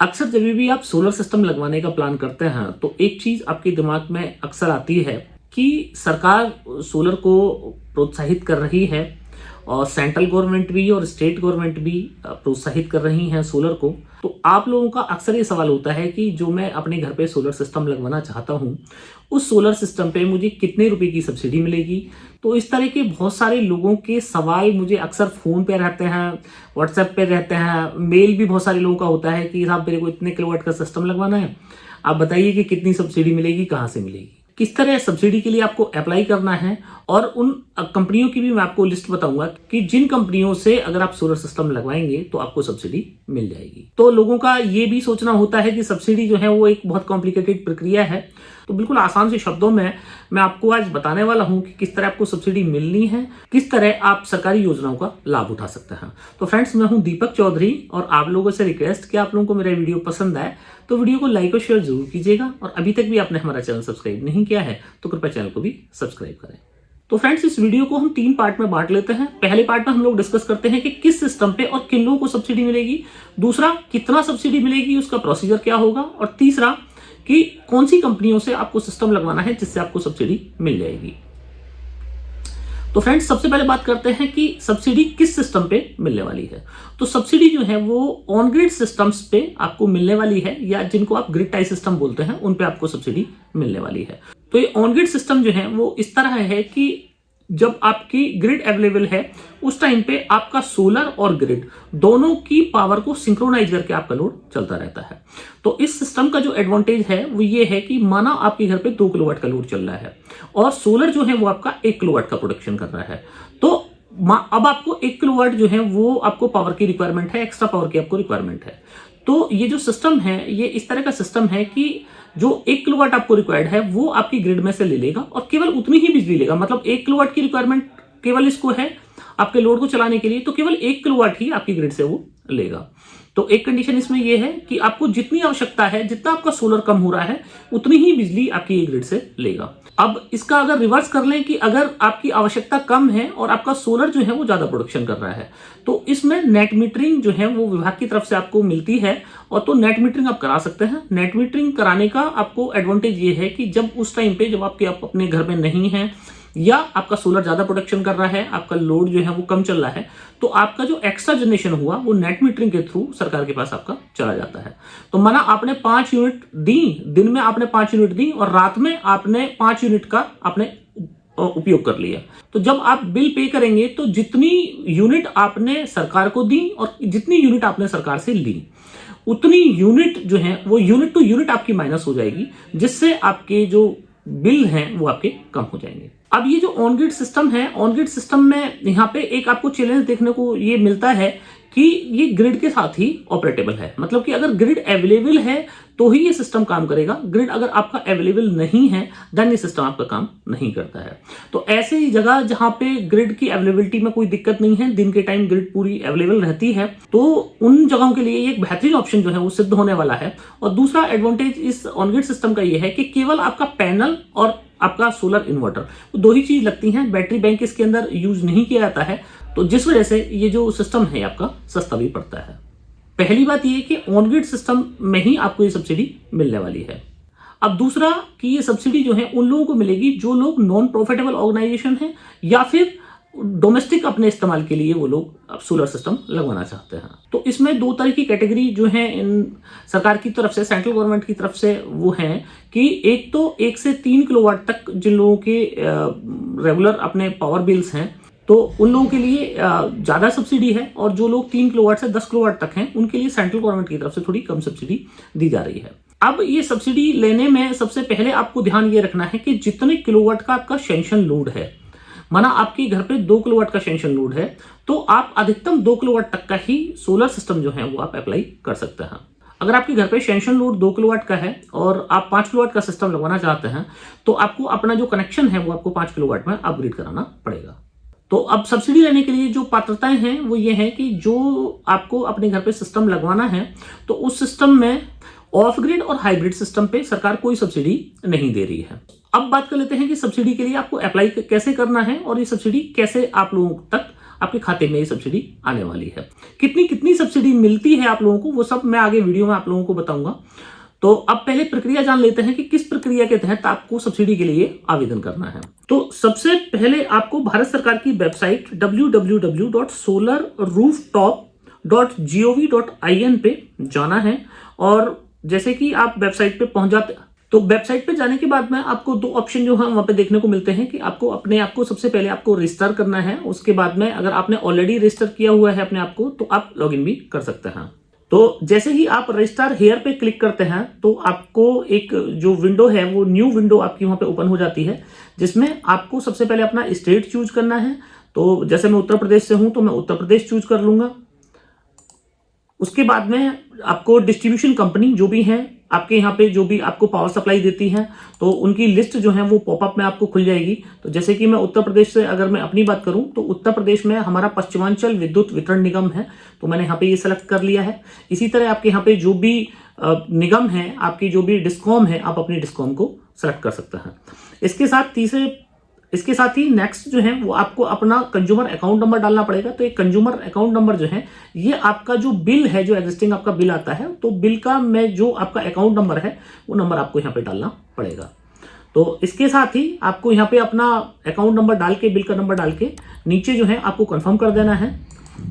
अक्सर जब भी आप सोलर सिस्टम लगवाने का प्लान करते हैं तो एक चीज आपके दिमाग में अक्सर आती है कि सरकार सोलर को प्रोत्साहित कर रही है और सेंट्रल गवर्नमेंट भी और स्टेट गवर्नमेंट भी प्रोत्साहित कर रही हैं सोलर को। तो आप लोगों का अक्सर ये सवाल होता है कि जो मैं अपने घर पे सोलर सिस्टम लगवाना चाहता हूं उस सोलर सिस्टम पे मुझे कितने रुपए की सब्सिडी मिलेगी। तो इस तरह के बहुत सारे लोगों के सवाल मुझे अक्सर फोन पे रहते हैं, व्हाट्सएप पे रहते हैं, मेल भी बहुत सारे लोगों का होता है कि साहब मेरे को इतने किलोवाट का सिस्टम लगवाना है, आप बताइए कि कितनी सब्सिडी मिलेगी, कहाँ से मिलेगी, किस तरह सब्सिडी के लिए आपको अप्लाई करना है। और उन कंपनियों की भी मैं आपको लिस्ट बताऊंगा कि जिन कंपनियों से अगर आप सोलर सिस्टम लगवाएंगे तो आपको सब्सिडी मिल जाएगी। तो लोगों का ये भी सोचना होता है कि सब्सिडी जो है वो एक बहुत कॉम्प्लिकेटेड प्रक्रिया है। तो बिल्कुल आसान से शब्दों में मैं आपको आज बताने वाला हूं कि किस तरह आपको सब्सिडी मिलनी है, किस तरह आप सरकारी योजनाओं का लाभ उठा सकते हैं। तो फ्रेंड्स, मैं हूं दीपक चौधरी और आप लोगों से रिक्वेस्ट कि आप लोगों को मेरा वीडियो पसंद आए तो वीडियो को लाइक और शेयर जरूर कीजिएगा, और अभी तक भी आपने हमारा चैनल सब्सक्राइब नहीं किया है तो कृपया चैनल को भी सब्सक्राइब करें। तो फ्रेंड्स, इस वीडियो को हम 3 पार्ट में बांट लेते हैं। पहले पार्ट में हम लोग डिस्कस करते हैं कि किस सिस्टम पे और किन लोगों को सब्सिडी मिलेगी, दूसरा कितना सब्सिडी मिलेगी, उसका प्रोसीजर क्या होगा, और तीसरा कि कौन सी कंपनियों से आपको सिस्टम लगवाना है जिससे आपको सब्सिडी मिल जाएगी। तो फ्रेंड्स, सबसे पहले बात करते हैं कि सब्सिडी किस सिस्टम पे मिलने वाली है। तो सब्सिडी जो है वो ऑन ग्रिड सिस्टम्स पे आपको मिलने वाली है, या जिनको आप ग्रिड टाई सिस्टम बोलते हैं उन पे आपको सब्सिडी मिलने वाली है। तो ये ऑन ग्रिड सिस्टम जो है वो इस तरह है कि जब आपकी ग्रिड अवेलेबल है उस टाइम पे आपका सोलर और ग्रिड दोनों की पावर को सिंक्रोनाइज करके आपका लोड चलता रहता है। तो इस सिस्टम का जो एडवांटेज है वो ये है कि माना आपके घर पे 2 किलोवाट का लोड चल रहा है और सोलर जो है वो आपका 1 किलोवाट का प्रोडक्शन कर रहा है, तो अब आपको 1 किलोवाट जो है वो आपको पावर की रिक्वायरमेंट है, एक्स्ट्रा पावर की आपको रिक्वायरमेंट है। तो ये जो सिस्टम है ये इस तरह का सिस्टम है कि जो 1 किलोवाट आपको रिक्वायर्ड है वो आपकी ग्रिड में से ले लेगा और केवल उतनी ही बिजली लेगा। मतलब 1 किलोवाट की रिक्वायरमेंट केवल इसको है आपके लोड को चलाने के लिए, तो केवल 1 किलोवाट ही आपकी ग्रिड से वो लेगा। तो एक कंडीशन इसमें यह है कि आपको जितनी आवश्यकता है, जितना आपका सोलर कम हो रहा है उतनी ही बिजली आपकी ये ग्रिड से लेगा। अब इसका अगर रिवर्स कर लें कि अगर आपकी आवश्यकता कम है और आपका सोलर जो है वो ज्यादा प्रोडक्शन कर रहा है, तो इसमें नेट मीटरिंग जो है वो विभाग की तरफ से आपको मिलती है, और तो नेट मीटरिंग आप करा सकते हैं। नेट मीटरिंग कराने का आपको एडवांटेज ये है कि जब उस टाइम पे जब आप अपने घर में नहीं है या आपका सोलर ज्यादा प्रोडक्शन कर रहा है, आपका लोड जो है वो कम चल रहा है, तो आपका जो एक्स्ट्रा जनरेशन हुआ वो नेट मीटरिंग के थ्रू सरकार के पास आपका चला जाता है। तो माना आपने 5 यूनिट दी, दिन में आपने 5 यूनिट दी और रात में आपने 5 यूनिट का आपने उपयोग कर लिया, तो जब आप बिल पे करेंगे तो जितनी यूनिट आपने सरकार को दी और जितनी यूनिट आपने सरकार से ली उतनी यूनिट जो है वो यूनिट टू यूनिट आपकी माइनस हो जाएगी, जिससे आपके जो बिल हैं वो आपके कम हो जाएंगे। अब ये जो ऑन ग्रिड सिस्टम है, ऑन ग्रिड सिस्टम में यहाँ पे एक आपको चैलेंज देखने को ये मिलता है कि ये ग्रिड के साथ ही ऑपरेटेबल है। मतलब कि अगर ग्रिड अवेलेबल है तो ही ये सिस्टम काम करेगा, ग्रिड अगर आपका अवेलेबल नहीं है देन ये सिस्टम आपका काम नहीं करता है। तो ऐसे ही जगह जहां पे ग्रिड की अवेलेबिलिटी में कोई दिक्कत नहीं है, दिन के टाइम ग्रिड पूरी अवेलेबल रहती है, तो उन जगहों के लिए एक बेहतरीन ऑप्शन जो है वो सिद्ध होने वाला है। और दूसरा एडवांटेज इस ऑन ग्रिड सिस्टम का ये है कि केवल आपका पैनल और आपका सोलर इन्वर्टर, दो ही चीज लगती हैं, बैटरी बैंक इसके अंदर यूज नहीं किया जाता है, तो जिस वजह से ये जो सिस्टम है आपका सस्ता भी पड़ता है। पहली बात ये कि ऑन ग्रिड सिस्टम में ही आपको ये सब्सिडी मिलने वाली है। अब दूसरा कि ये सब्सिडी जो है उन लोगों को मिलेगी जो लोग नॉन प्रॉफिटेबल ऑर्गेनाइजेशन है या फिर डोमेस्टिक अपने इस्तेमाल के लिए वो लोग सोलर सिस्टम लगवाना चाहते हैं। तो इसमें 2 तरह की कैटेगरी जो है इन सरकार की तरफ से, सेंट्रल गवर्नमेंट की तरफ से वो है कि एक तो 1 से 3 किलोवाट तक जिन लोगों के रेगुलर अपने पावर बिल्स हैं तो उन लोगों के लिए ज्यादा सब्सिडी है, और जो लोग 3 किलोवाट से 10 किलोवाट तक हैं उनके लिए सेंट्रल गवर्नमेंट की तरफ से थोड़ी कम सब्सिडी दी जा रही है। अब ये सब्सिडी लेने में सबसे पहले आपको ध्यान ये रखना है कि जितने किलोवाट का आपका सेंक्शन लोड है, माना आपके घर पे 2 किलोवाट का सेंक्शन लोड है, तो आप अधिकतम 2 किलोवाट तक का ही सोलर सिस्टम जो है वो आप अप्लाई कर सकते हैं। अगर आपके घर पे सेंक्शन लोड 2 किलोवाट का है और आप 5 किलोवाट का सिस्टम लगवाना चाहते हैं तो आपको अपना जो कनेक्शन है वो आपको 5 किलोवाट में अपग्रेड कराना पड़ेगा। तो अब सब्सिडी लेने के लिए जो पात्रताएं हैं वो ये है कि जो आपको अपने घर पे सिस्टम लगवाना है तो उस सिस्टम में ऑफ ग्रिड और हाइब्रिड सिस्टम पे सरकार कोई सब्सिडी नहीं दे रही है। अब बात कर लेते हैं कि सब्सिडी के लिए आपको अप्लाई कैसे करना है और ये सब्सिडी कैसे आप लोगों तक आपके खाते में ये सब्सिडी आने वाली है। कितनी कितनी सब्सिडी मिलती है आप लोगों को, वो सब मैं आगे वीडियो में आप लोगों को बताऊंगा। तो अब पहले प्रक्रिया जान लेते हैं कि किस प्रक्रिया के तहत आपको सब्सिडी के लिए आवेदन करना है। तो सबसे पहले आपको भारत सरकार की वेबसाइट www.solarrooftop.gov.in पे जाना है। और जैसे कि आप वेबसाइट पे पहुंच जाते हैं तो वेबसाइट पे जाने के बाद में आपको दो ऑप्शन जो है वहां पे देखने को मिलते हैं कि आपको अपने आप को सबसे पहले आपको रजिस्टर करना है। उसके बाद में अगर आपने ऑलरेडी रजिस्टर किया हुआ है अपने आप को तो आप लॉगिन भी कर सकते हैं। तो जैसे ही आप रजिस्टर हेयर पे क्लिक करते हैं तो आपको एक जो विंडो है वो न्यू विंडो आपकी वहां पे ओपन हो जाती है, जिसमें आपको सबसे पहले अपना स्टेट चूज करना है। तो जैसे मैं उत्तर प्रदेश से हूं तो मैं उत्तर प्रदेश चूज कर लूंगा। उसके बाद में आपको डिस्ट्रीब्यूशन कंपनी जो भी है आपके यहाँ पे, जो भी आपको पावर सप्लाई देती है, तो उनकी लिस्ट जो है वो पॉपअप में आपको खुल जाएगी। तो जैसे कि मैं उत्तर प्रदेश से अगर मैं अपनी बात करूं तो उत्तर प्रदेश में हमारा पश्चिमांचल विद्युत वितरण निगम है, तो मैंने यहाँ पे ये सेलेक्ट कर लिया है। इसी तरह आपके यहाँ पे जो भी निगम है, आपकी जो भी डिस्कॉम है, आप अपनी डिस्कॉम को सेलेक्ट कर सकते हैं। इसके साथ ही नेक्स्ट जो है वो आपको अपना कंज्यूमर अकाउंट नंबर डालना पड़ेगा। तो एक कंज्यूमर अकाउंट नंबर जो है ये आपका जो बिल है, जो एग्जिस्टिंग आपका बिल आता है, तो बिल का में जो आपका अकाउंट नंबर है वो नंबर आपको यहाँ पे डालना पड़ेगा। तो इसके साथ ही आपको यहाँ पे अपना अकाउंट नंबर डाल के, बिल का नंबर डाल के नीचे जो है आपको कंफर्म कर देना है।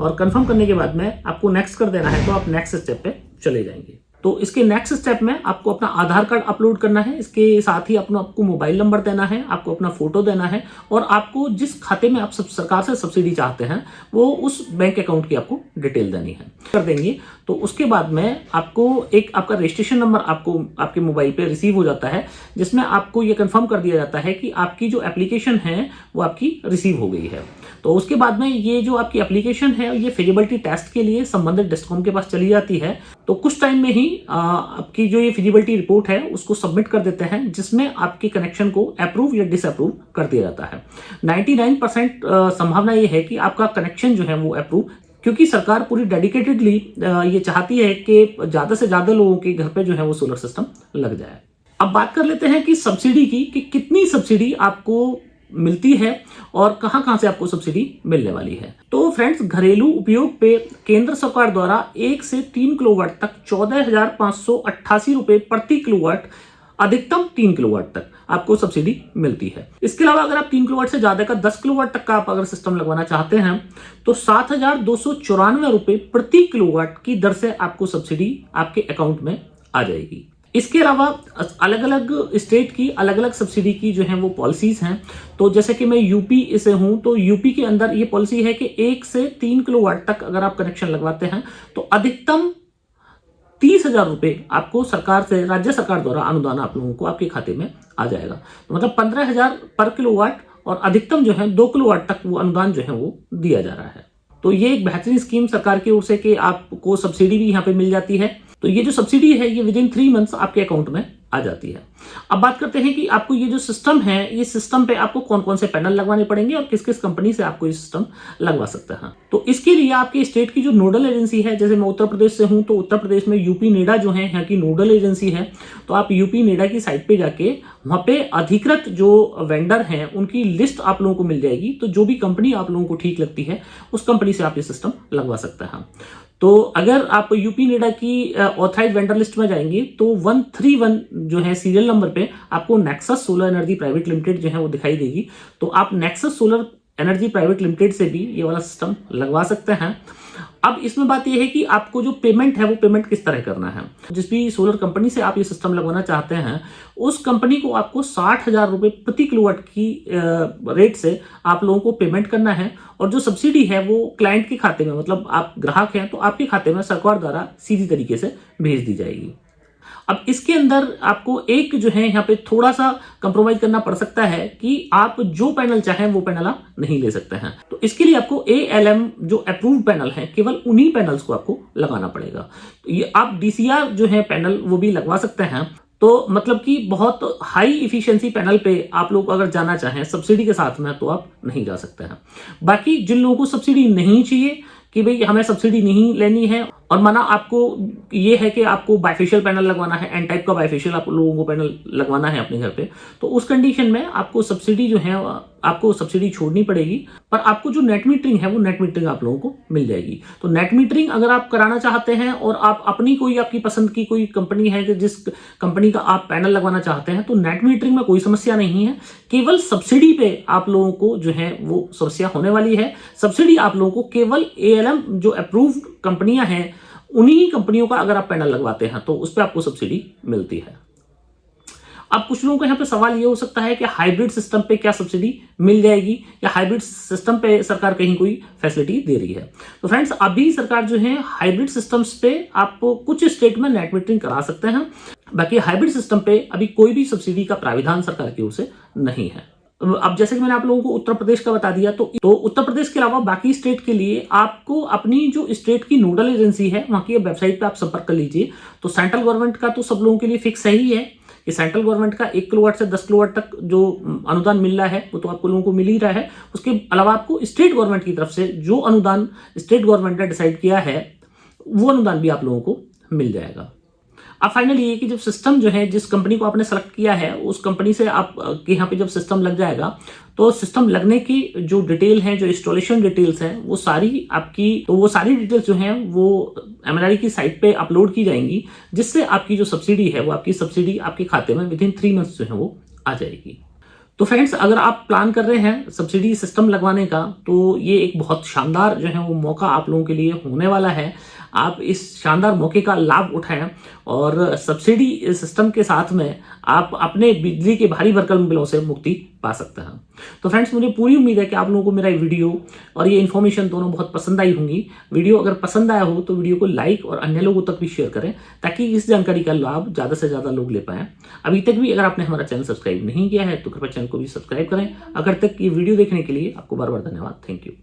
और कंफर्म करने के बाद में आपको नेक्स्ट कर देना है, तो आप नेक्स्ट स्टेप पे चले जाएंगे। तो इसके नेक्स्ट स्टेप में आपको अपना आधार कार्ड अपलोड करना है। इसके साथ ही आपको मोबाइल नंबर देना है, आपको अपना फोटो देना है, और आपको जिस खाते में आप सरकार से सब्सिडी चाहते हैं वो उस बैंक अकाउंट की आपको डिटेल देनी है। कर देंगे तो उसके बाद में आपको एक आपका रजिस्ट्रेशन नंबर आपको आपके मोबाइल पे रिसीव हो जाता है, जिसमें आपको ये कंफर्म कर दिया जाता है कि आपकी जो एप्लीकेशन है वो आपकी रिसीव हो गई है। तो उसके बाद में ये जो आपकी एप्लीकेशन है ये फिजिबिलिटी टेस्ट के लिए संबंधित डिस्कॉम के पास चली जाती है। तो कुछ टाइम में ही आपकी जो ये फिजिबिलिटी रिपोर्ट है उसको सबमिट कर देते हैं, जिसमें आपके कनेक्शन को अप्रूव या डिसअप्रूव कर दिया जाता है। 99% संभावना ये है कि आपका कनेक्शन जो है वो अप्रूव, क्योंकि सरकार पूरी डेडिकेटेडली ये चाहती है कि ज्यादा से ज्यादा लोगों के घर पे जो है वो सोलर सिस्टम लग जाए। अब बात कर लेते हैं कि सब्सिडी की, कि कितनी सब्सिडी आपको मिलती है और कहां कहां से आपको सब्सिडी मिलने वाली है। तो फ्रेंड्स, घरेलू उपयोग पे केंद्र सरकार द्वारा 1 से 3 किलोवाट तक 14,588 रुपए प्रति किलोवाट, अधिकतम 3 किलोवाट तक आपको सब्सिडी मिलती है। इसके अलावा अगर आप 3 किलोवाट से ज्यादा का 10 किलोवाट तक का आप अगर सिस्टम लगवाना चाहते हैं तो 7,294 रुपए प्रति किलोवाट की दर से आपको सब्सिडी आपके अकाउंट में आ जाएगी। इसके अलावा अलग अलग स्टेट की अलग अलग सब्सिडी की जो है वो पॉलिसीज हैं। तो जैसे कि मैं यूपी से हूं तो यूपी के अंदर ये पॉलिसी है कि 1 से 3 किलोवाट तक अगर आप कनेक्शन लगवाते हैं तो अधिकतम 30,000 रुपए आपको सरकार से, राज्य सरकार द्वारा अनुदान आप लोगों को आपके खाते में आ जाएगा। तो मतलब 15,000 पर किलोवाट, और अधिकतम जो है 2 किलोवाट तक वो अनुदान जो है वो दिया जा रहा है। तो ये एक बेहतरीन स्कीम सरकार की ओर से कि आपको सब्सिडी भी यहाँ पे मिल जाती है। तो ये जो सब्सिडी है ये विदिन 3 मंथ्स आपके अकाउंट में आ जाती है। अब बात करते हैं कि आपको ये जो सिस्टम है, ये सिस्टम पे आपको कौन कौन से पैनल लगवाने पड़ेंगे और किस किस कंपनी से आपको ये सिस्टम लगवा सकते हैं। तो इसके लिए आपके स्टेट की जो नोडल एजेंसी है, जैसे मैं उत्तर प्रदेश से हूं तो उत्तर प्रदेश में यूपी नेडा जो है यहाँ की नोडल एजेंसी है। तो आप यूपी नेडा की साइट पे जाके वहां पे अधिकृत जो वेंडर हैं उनकी लिस्ट आप लोगों को मिल जाएगी। तो जो भी कंपनी आप लोगों को ठीक लगती है उस कंपनी से आप ये सिस्टम लगवा सकते हैं। तो अगर आप यूपी नेडा की ऑथराइज वेंडर लिस्ट में जाएंगे तो 131 जो है सीरियल नंबर पे आपको nexus solar energy private limited जो है वो दिखाई देगी। तो आप nexus solar energy private limited से भी ये वाला सिस्टम लगवा सकते हैं। अब इसमें बात यह है कि आपको जो पेमेंट है वो पेमेंट किस तरह करना है। जिस भी सोलर कंपनी से आप ये सिस्टम लगवाना चाहते हैं उस कंपनी को आपको 60,000 रुपए प्रति किलोवाट की रेट से आप लोगों को पेमेंट करना है, और जो सब्सिडी है वो क्लाइंट के खाते में, मतलब आप ग्राहक हैं तो आपके खाते में सरकार द्वारा सीधी तरीके से भेज दी जाएगी। अब इसके अंदर आपको एक जो है यहाँ पे थोड़ा सा कंप्रोमाइज करना पड़ सकता है कि आप जो पैनल चाहें वो पैनल आप नहीं ले सकते हैं। तो इसके लिए आपको ALM जो अप्रूव्ड पैनल है केवल उन्हीं पैनल्स को आपको लगाना पड़ेगा। तो ये आप DCR जो है पैनल वो भी लगवा सकते हैं। तो मतलब कि बहुत हाई इफिशिएंसी पैनल पे आप लोग अगर जाना चाहें सब्सिडी के साथ में तो आप नहीं जा सकते हैं। बाकी जिन लोगों को सब्सिडी नहीं चाहिए कि भाई हमें सब्सिडी नहीं लेनी है, और माना आपको ये है कि आपको बाइफेशियल पैनल लगवाना है, एन टाइप का बाइफेशियल आप लोगों को पैनल लगवाना है अपने घर पे, तो उस कंडीशन में आपको सब्सिडी जो है आपको सब्सिडी छोड़नी पड़ेगी, पर आपको जो नेट मीटरिंग है वो नेट मीटरिंग आप लोगों को मिल जाएगी। तो नेट मीटरिंग अगर आप कराना चाहते हैं और आप अपनी कोई आपकी पसंद की कोई कंपनी है कि जिस कंपनी का आप पैनल लगवाना चाहते हैं, तो नेट मीटरिंग में कोई समस्या नहीं है। केवल सब्सिडी पे आप लोगों को जो है वो समस्या होने वाली है। सब्सिडी आप लोगों को केवल ALM जो अप्रूव्ड कंपनियां हैं उन्हीं कंपनियों का अगर आप पैनल लगवाते हैं तो उस पर आपको सब्सिडी मिलती है। अब कुछ लोगों का यहाँ पे सवाल ये हो सकता है कि हाइब्रिड सिस्टम पे क्या सब्सिडी मिल जाएगी या हाइब्रिड सिस्टम पे सरकार कहीं कोई फैसिलिटी दे रही है। तो फ्रेंड्स, अभी सरकार जो है हाइब्रिड सिस्टम्स पे आपको कुछ स्टेट में नेट मीटरिंग करा सकते हैं, बाकी हाइब्रिड सिस्टम पे अभी कोई भी सब्सिडी का प्राविधान सरकार की ओर से नहीं है। अब जैसे कि मैंने आप लोगों को उत्तर प्रदेश का बता दिया, तो उत्तर प्रदेश के अलावा बाकी स्टेट के लिए आपको अपनी जो स्टेट की नोडल एजेंसी है वहां की वेबसाइट पे आप संपर्क कर लीजिए। तो सेंट्रल गवर्नमेंट का तो सब लोगों के लिए फिक्स ही है कि सेंट्रल गवर्नमेंट का 1 किलोवाट से 10 किलोवाट तक जो अनुदान मिल रहा है वो तो आपको लोगों को मिल ही रहा है। उसके अलावा आपको स्टेट गवर्नमेंट की तरफ से जो अनुदान स्टेट गवर्नमेंट ने डिसाइड किया है वो अनुदान भी आप लोगों को मिल जाएगा। अब फाइनली ये कि जब सिस्टम जो है जिस कंपनी को आपने सेलेक्ट किया है उस कंपनी से आप के यहाँ पे जब सिस्टम लग जाएगा तो सिस्टम लगने की जो डिटेल है, जो इंस्टॉलेशन डिटेल्स हैं, वो सारी डिटेल्स जो हैं वो MNRE की साइट पे अपलोड की जाएंगी, जिससे आपकी जो सब्सिडी है वो आपकी सब्सिडी आपके खाते में विदिन 3 मंथ्स जो है वो आ जाएगी। तो फ्रेंड्स, अगर आप प्लान कर रहे हैं सब्सिडी सिस्टम लगवाने का तो ये एक बहुत शानदार जो है वो मौका आप लोगों के लिए होने वाला है। आप इस शानदार मौके का लाभ उठाएं और सब्सिडी सिस्टम के साथ में आप अपने बिजली के भारी भरकम बिलों से मुक्ति पा सकते हैं। तो फ्रेंड्स, मुझे पूरी उम्मीद है कि आप लोगों को मेरा वीडियो और ये इन्फॉर्मेशन दोनों बहुत पसंद आई होंगी। वीडियो अगर पसंद आया हो तो वीडियो को लाइक और अन्य लोगों तक भी शेयर करें ताकि इस जानकारी का लाभ ज़्यादा से ज़्यादा लोग ले पाएं। अभी तक भी अगर आपने हमारा चैनल सब्सक्राइब नहीं किया है तो कृपया चैनल को भी सब्सक्राइब करें। अगर तक ये वीडियो देखने के लिए आपको बार बार धन्यवाद। Thank you.